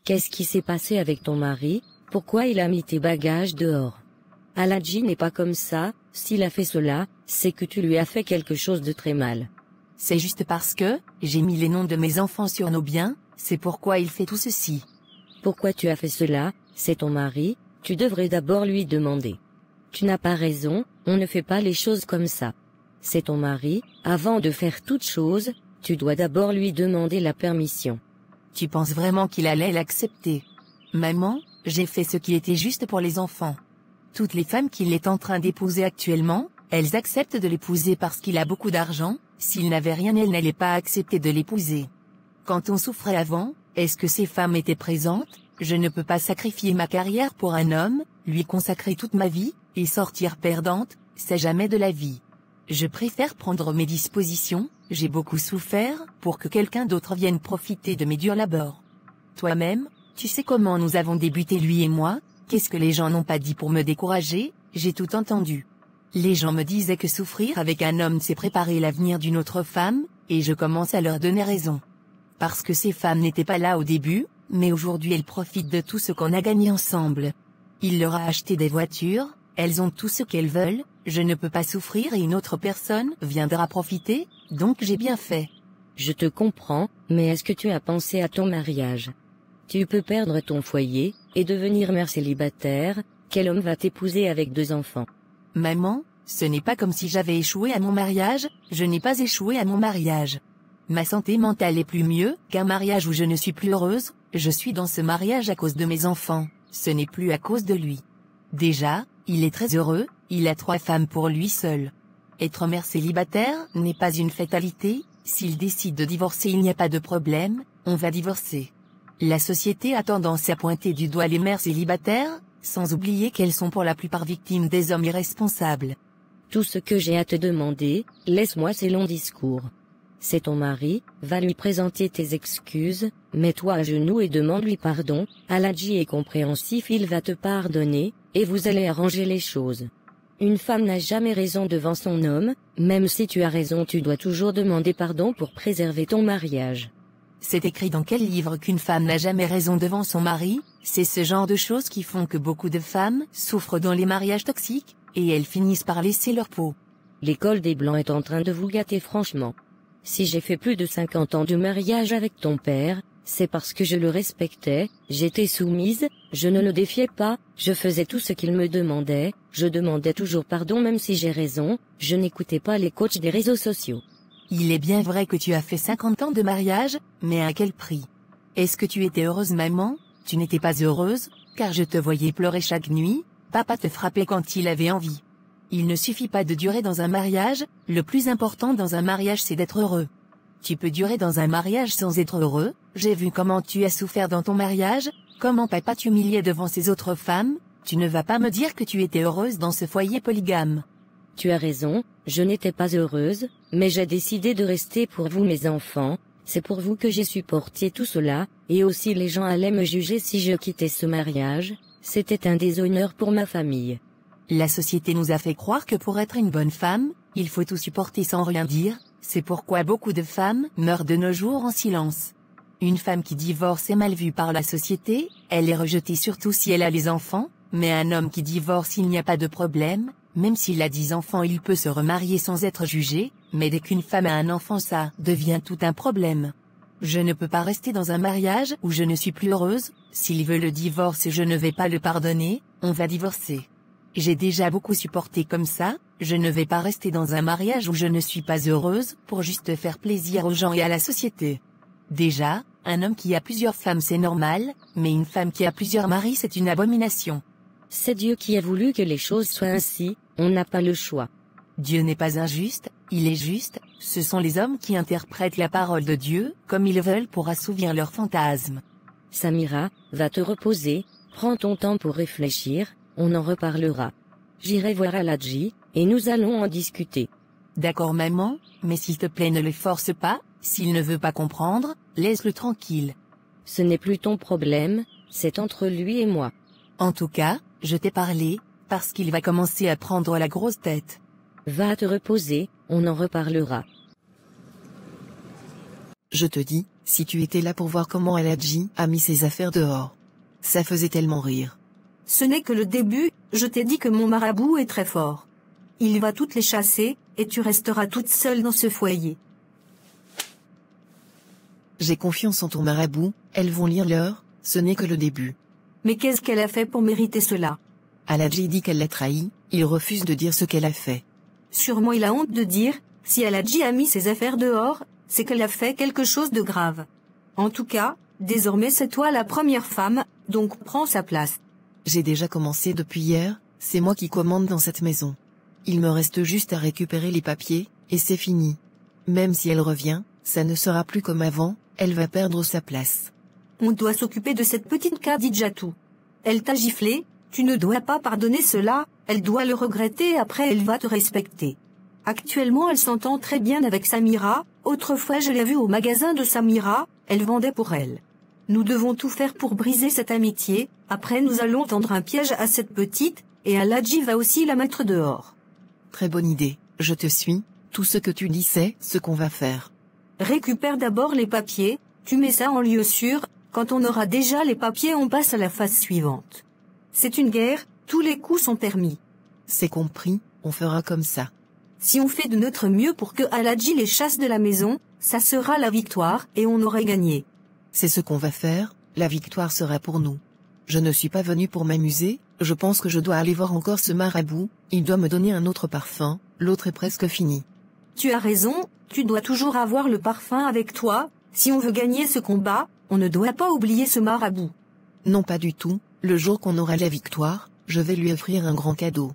Qu'est-ce qui s'est passé avec ton mari? Pourquoi il a mis tes bagages dehors? Aladji n'est pas comme ça, s'il a fait cela, c'est que tu lui as fait quelque chose de très mal. C'est juste parce que, j'ai mis les noms de mes enfants sur nos biens, c'est pourquoi il fait tout ceci. Pourquoi tu as fait cela? C'est ton mari, tu devrais d'abord lui demander. Tu n'as pas raison, on ne fait pas les choses comme ça. C'est ton mari, avant de faire toute chose, tu dois d'abord lui demander la permission. Tu penses vraiment qu'il allait l'accepter? Maman, j'ai fait ce qui était juste pour les enfants. Toutes les femmes qu'il est en train d'épouser actuellement, elles acceptent de l'épouser parce qu'il a beaucoup d'argent, s'il n'avait rien elles n'allaient pas accepter de l'épouser. Quand on souffrait avant, est-ce que ces femmes étaient présentes? Je ne peux pas sacrifier ma carrière pour un homme, lui consacrer toute ma vie, et sortir perdante, c'est jamais de la vie. Je préfère prendre mes dispositions, j'ai beaucoup souffert, pour que quelqu'un d'autre vienne profiter de mes durs labeurs. Toi-même, tu sais comment nous avons débuté lui et moi, qu'est-ce que les gens n'ont pas dit pour me décourager, j'ai tout entendu. Les gens me disaient que souffrir avec un homme c'est préparer l'avenir d'une autre femme, et je commence à leur donner raison. Parce que ces femmes n'étaient pas là au début, mais aujourd'hui elles profitent de tout ce qu'on a gagné ensemble. Il leur a acheté des voitures, elles ont tout ce qu'elles veulent, je ne peux pas souffrir et une autre personne viendra profiter, donc j'ai bien fait. Je te comprends, mais est-ce que tu as pensé à ton mariage? Tu peux perdre ton foyer, et devenir mère célibataire, quel homme va t'épouser avec 2 enfants? Maman, ce n'est pas comme si j'avais échoué à mon mariage, je n'ai pas échoué à mon mariage. Ma santé mentale est plus mieux qu'un mariage où je ne suis plus heureuse, je suis dans ce mariage à cause de mes enfants, ce n'est plus à cause de lui. Déjà, il est très heureux, il a 3 femmes pour lui seul. Être mère célibataire n'est pas une fatalité, s'il décide de divorcer il n'y a pas de problème, on va divorcer. La société a tendance à pointer du doigt les mères célibataires, sans oublier qu'elles sont pour la plupart victimes des hommes irresponsables. Tout ce que j'ai à te demander, laisse-moi ces longs discours. C'est ton mari, va lui présenter tes excuses, mets-toi à genoux et demande-lui pardon, Aladji est compréhensif, il va te pardonner, et vous allez arranger les choses. Une femme n'a jamais raison devant son homme, même si tu as raison tu dois toujours demander pardon pour préserver ton mariage. C'est écrit dans quel livre qu'une femme n'a jamais raison devant son mari? C'est ce genre de choses qui font que beaucoup de femmes souffrent dans les mariages toxiques, et elles finissent par laisser leur peau. L'école des Blancs est en train de vous gâter franchement. Si j'ai fait plus de 50 ans de mariage avec ton père, c'est parce que je le respectais, j'étais soumise, je ne le défiais pas, je faisais tout ce qu'il me demandait, je demandais toujours pardon même si j'ai raison, je n'écoutais pas les coachs des réseaux sociaux. Il est bien vrai que tu as fait 50 ans de mariage, mais à quel prix? Est-ce que tu étais heureuse maman? Tu n'étais pas heureuse, car je te voyais pleurer chaque nuit, papa te frappait quand il avait envie. Il ne suffit pas de durer dans un mariage, le plus important dans un mariage c'est d'être heureux. Tu peux durer dans un mariage sans être heureux, j'ai vu comment tu as souffert dans ton mariage, comment papa t'humiliait devant ces autres femmes, tu ne vas pas me dire que tu étais heureuse dans ce foyer polygame. Tu as raison, je n'étais pas heureuse, mais j'ai décidé de rester pour vous mes enfants, c'est pour vous que j'ai supporté tout cela, et aussi les gens allaient me juger si je quittais ce mariage, c'était un déshonneur pour ma famille. La société nous a fait croire que pour être une bonne femme, il faut tout supporter sans rien dire, c'est pourquoi beaucoup de femmes meurent de nos jours en silence. Une femme qui divorce est mal vue par la société, elle est rejetée surtout si elle a les enfants, mais un homme qui divorce il n'y a pas de problème, même s'il a 10 enfants il peut se remarier sans être jugé, mais dès qu'une femme a un enfant ça devient tout un problème. Je ne peux pas rester dans un mariage où je ne suis plus heureuse, s'il veut le divorce je ne vais pas le pardonner, on va divorcer. J'ai déjà beaucoup supporté comme ça, je ne vais pas rester dans un mariage où je ne suis pas heureuse, pour juste faire plaisir aux gens et à la société. Déjà, un homme qui a plusieurs femmes c'est normal, mais une femme qui a plusieurs maris c'est une abomination. C'est Dieu qui a voulu que les choses soient ainsi, on n'a pas le choix. Dieu n'est pas injuste, il est juste, ce sont les hommes qui interprètent la parole de Dieu, comme ils veulent pour assouvir leurs fantasmes. Samira, va te reposer, prends ton temps pour réfléchir, on en reparlera. J'irai voir Aladji, et nous allons en discuter. D'accord maman, mais s'il te plaît ne le force pas, s'il ne veut pas comprendre, laisse-le tranquille. Ce n'est plus ton problème, c'est entre lui et moi. En tout cas, je t'ai parlé, parce qu'il va commencer à prendre la grosse tête. Va te reposer, on en reparlera. Je te dis, Si tu étais là pour voir comment Aladji a mis ses affaires dehors. Ça faisait tellement rire. Ce n'est que le début, je t'ai dit que mon marabout est très fort. Il va toutes les chasser, et tu resteras toute seule dans ce foyer. J'ai confiance en ton marabout, elles vont lire l'heure, ce n'est que le début. Mais qu'est-ce qu'elle a fait pour mériter cela? Aladji dit qu'elle l'a trahi, il refuse de dire ce qu'elle a fait. Sûrement il a honte de dire, si Aladji a mis ses affaires dehors, c'est qu'elle a fait quelque chose de grave. En tout cas, désormais c'est toi la première femme, donc prends sa place. J'ai déjà commencé depuis hier, c'est moi qui commande dans cette maison. Il me reste juste à récupérer les papiers, et c'est fini. Même si elle revient, ça ne sera plus comme avant, elle va perdre sa place. On doit s'occuper de cette petite Khadijatou. Elle t'a giflé, tu ne dois pas pardonner cela, elle doit le regretter et après elle va te respecter. Actuellement elle s'entend très bien avec Samira, autrefois je l'ai vue au magasin de Samira, elle vendait pour elle. Nous devons tout faire pour briser cette amitié, après nous allons tendre un piège à cette petite, et Aladji va aussi la mettre dehors. Très bonne idée, je te suis, tout ce que tu dis c'est ce qu'on va faire. Récupère d'abord les papiers, tu mets ça en lieu sûr, quand on aura déjà les papiers on passe à la phase suivante. C'est une guerre, tous les coups sont permis. C'est compris, on fera comme ça. Si on fait de notre mieux pour que Aladji les chasse de la maison, ça sera la victoire et on aurait gagné. C'est ce qu'on va faire, la victoire sera pour nous. Je ne suis pas venu pour m'amuser, je pense que je dois aller voir encore ce marabout, il doit me donner un autre parfum, l'autre est presque fini. Tu as raison, tu dois toujours avoir le parfum avec toi, si on veut gagner ce combat, on ne doit pas oublier ce marabout. Non pas du tout, le jour qu'on aura la victoire, je vais lui offrir un grand cadeau.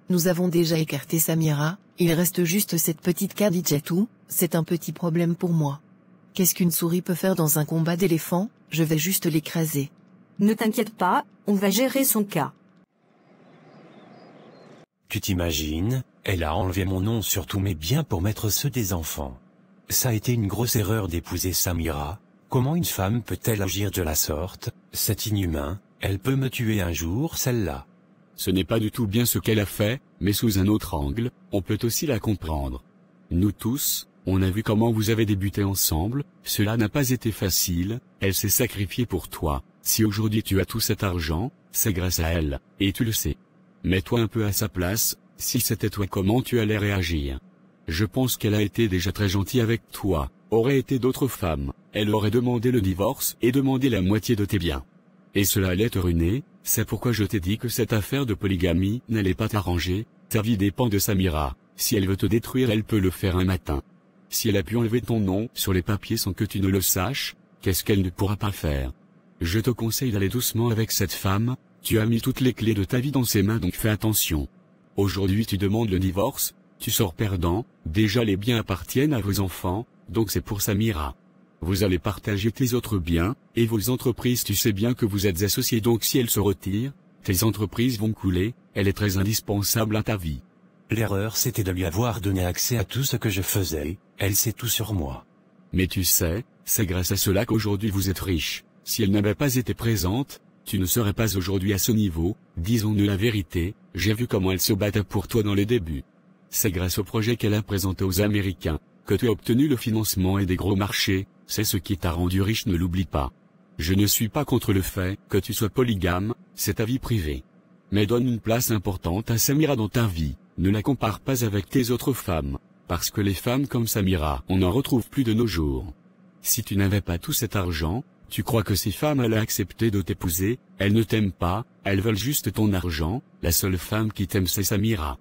Nous avons déjà écarté Samira, il reste juste cette petite Khadijatou, c'est un petit problème pour moi. Qu'est-ce qu'une souris peut faire dans un combat d'éléphants? Je vais juste l'écraser. Ne t'inquiète pas, on va gérer son cas. Tu t'imagines, elle a enlevé mon nom sur tous mes biens pour mettre ceux des enfants. Ça a été une grosse erreur d'épouser Samira. Comment une femme peut-elle agir de la sorte? C'est inhumain, elle peut me tuer un jour celle-là. Ce n'est pas du tout bien ce qu'elle a fait, mais sous un autre angle, on peut aussi la comprendre. Nous tous, on a vu comment vous avez débuté ensemble, cela n'a pas été facile, elle s'est sacrifiée pour toi. Si aujourd'hui tu as tout cet argent, c'est grâce à elle, et tu le sais. Mets-toi un peu à sa place, si c'était toi comment tu allais réagir? Je pense qu'elle a été déjà très gentille avec toi, aurait été d'autres femmes, elle aurait demandé le divorce et demandé la moitié de tes biens. Et cela allait te ruiner, c'est pourquoi je t'ai dit que cette affaire de polygamie n'allait pas t'arranger, ta vie dépend de Samira, si elle veut te détruire elle peut le faire un matin. Si elle a pu enlever ton nom sur les papiers sans que tu ne le saches, qu'est-ce qu'elle ne pourra pas faire? Je te conseille d'aller doucement avec cette femme, tu as mis toutes les clés de ta vie dans ses mains donc fais attention. Aujourd'hui tu demandes le divorce, tu sors perdant, déjà les biens appartiennent à vos enfants, donc c'est pour Samira. Vous allez partager tes autres biens, et vos entreprises tu sais bien que vous êtes associés donc si elle se retire, tes entreprises vont couler, elle est très indispensable à ta vie. L'erreur c'était de lui avoir donné accès à tout ce que je faisais, elle sait tout sur moi. Mais tu sais, c'est grâce à cela qu'aujourd'hui vous êtes riche, si elle n'avait pas été présente, tu ne serais pas aujourd'hui à ce niveau, disons-nous la vérité, j'ai vu comment elle se battait pour toi dans les débuts. C'est grâce au projet qu'elle a présenté aux Américains, que tu as obtenu le financement et des gros marchés, c'est ce qui t'a rendu riche ne l'oublie pas. Je ne suis pas contre le fait que tu sois polygame, c'est ta vie privée. Mais donne une place importante à Samira dans ta vie, ne la compare pas avec tes autres femmes, parce que les femmes comme Samira, on n'en retrouve plus de nos jours. Si tu n'avais pas tout cet argent, tu crois que ces femmes allaient accepter de t'épouser, elles ne t'aiment pas, elles veulent juste ton argent, la seule femme qui t'aime c'est Samira.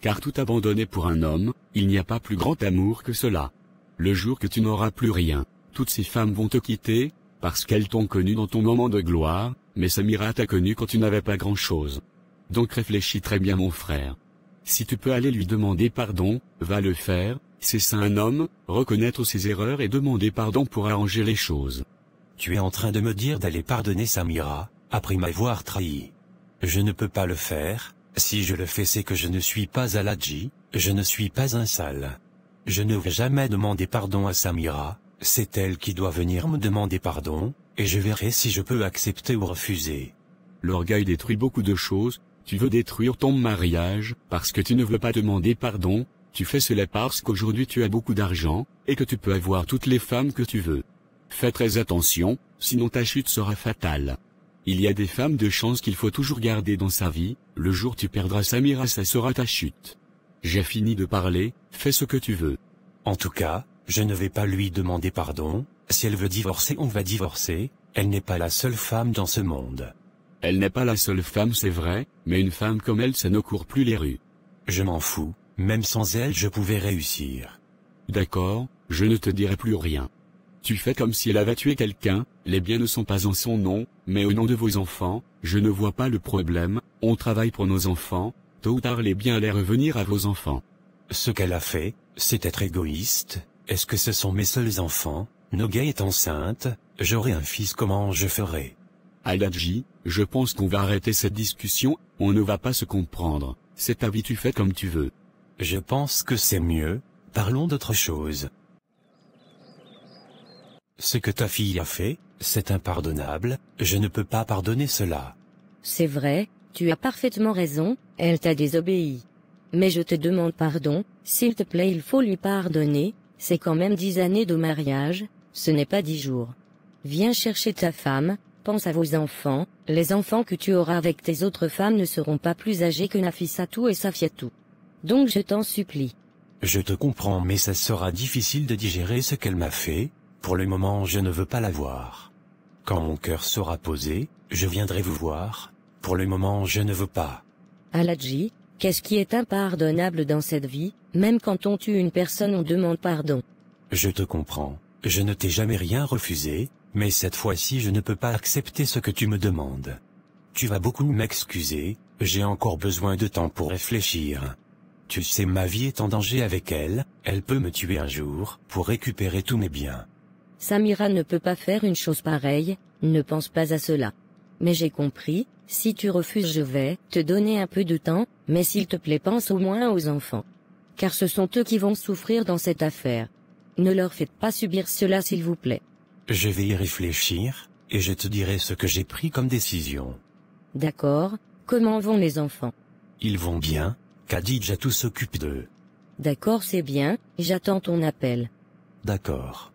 Car tout abandonner pour un homme, il n'y a pas plus grand amour que cela. Le jour que tu n'auras plus rien, toutes ces femmes vont te quitter, parce qu'elles t'ont connu dans ton moment de gloire, mais Samira t'a connu quand tu n'avais pas grand-chose. Donc réfléchis très bien mon frère. Si tu peux aller lui demander pardon, va le faire, c'est ça un homme, reconnaître ses erreurs et demander pardon pour arranger les choses. Tu es en train de me dire d'aller pardonner Samira, après m'avoir trahi. Je ne peux pas le faire, si je le fais c'est que je ne suis pas Aladji, je ne suis pas un sale. Je ne vais jamais demander pardon à Samira, c'est elle qui doit venir me demander pardon, et je verrai si je peux accepter ou refuser. L'orgueil détruit beaucoup de choses, tu veux détruire ton mariage, parce que tu ne veux pas demander pardon, tu fais cela parce qu'aujourd'hui tu as beaucoup d'argent, et que tu peux avoir toutes les femmes que tu veux. Fais très attention, sinon ta chute sera fatale. Il y a des femmes de chance qu'il faut toujours garder dans sa vie, le jour tu perdras Samira ça sera ta chute. J'ai fini de parler, fais ce que tu veux. En tout cas, je ne vais pas lui demander pardon, si elle veut divorcer on va divorcer, elle n'est pas la seule femme dans ce monde. Elle n'est pas la seule femme c'est vrai, mais une femme comme elle ça ne court plus les rues. Je m'en fous, même sans elle je pouvais réussir. D'accord, je ne te dirai plus rien. Tu fais comme si elle avait tué quelqu'un, les biens ne sont pas en son nom, mais au nom de vos enfants, je ne vois pas le problème, on travaille pour nos enfants, tôt ou tard les biens allaient revenir à vos enfants. Ce qu'elle a fait, c'est être égoïste, est-ce que ce sont mes seuls enfants, Noga est enceinte, j'aurai un fils comment je ferai? Aladji, je pense qu'on va arrêter cette discussion, on ne va pas se comprendre, c'est ta vie tu fais comme tu veux. Je pense que c'est mieux, parlons d'autre chose. Ce que ta fille a fait, c'est impardonnable, je ne peux pas pardonner cela. C'est vrai, tu as parfaitement raison, elle t'a désobéi. Mais je te demande pardon, s'il te plaît il faut lui pardonner, c'est quand même 10 années de mariage, ce n'est pas 10 jours. Viens chercher ta femme, pense à vos enfants, les enfants que tu auras avec tes autres femmes ne seront pas plus âgés que Nafissatou et Safiatou. Donc je t'en supplie. Je te comprends mais ça sera difficile de digérer ce qu'elle m'a fait, pour le moment je ne veux pas la voir. Quand mon cœur sera posé, je viendrai vous voir, pour le moment je ne veux pas. Aladji, qu'est-ce qui est impardonnable dans cette vie, même quand on tue une personne on demande pardon. Je te comprends, je ne t'ai jamais rien refusé, mais cette fois-ci je ne peux pas accepter ce que tu me demandes. Tu vas beaucoup m'excuser, j'ai encore besoin de temps pour réfléchir. Tu sais ma vie est en danger avec elle, elle peut me tuer un jour, pour récupérer tous mes biens. Samira ne peut pas faire une chose pareille, ne pense pas à cela. Mais j'ai compris, si tu refuses je vais te donner un peu de temps, mais s'il te plaît pense au moins aux enfants. Car ce sont eux qui vont souffrir dans cette affaire. Ne leur faites pas subir cela s'il vous plaît. Je vais y réfléchir, et je te dirai ce que j'ai pris comme décision. D'accord, comment vont les enfants? Ils vont bien, Khadidjatou s'occupe d'eux. D'accord c'est bien, j'attends ton appel. D'accord.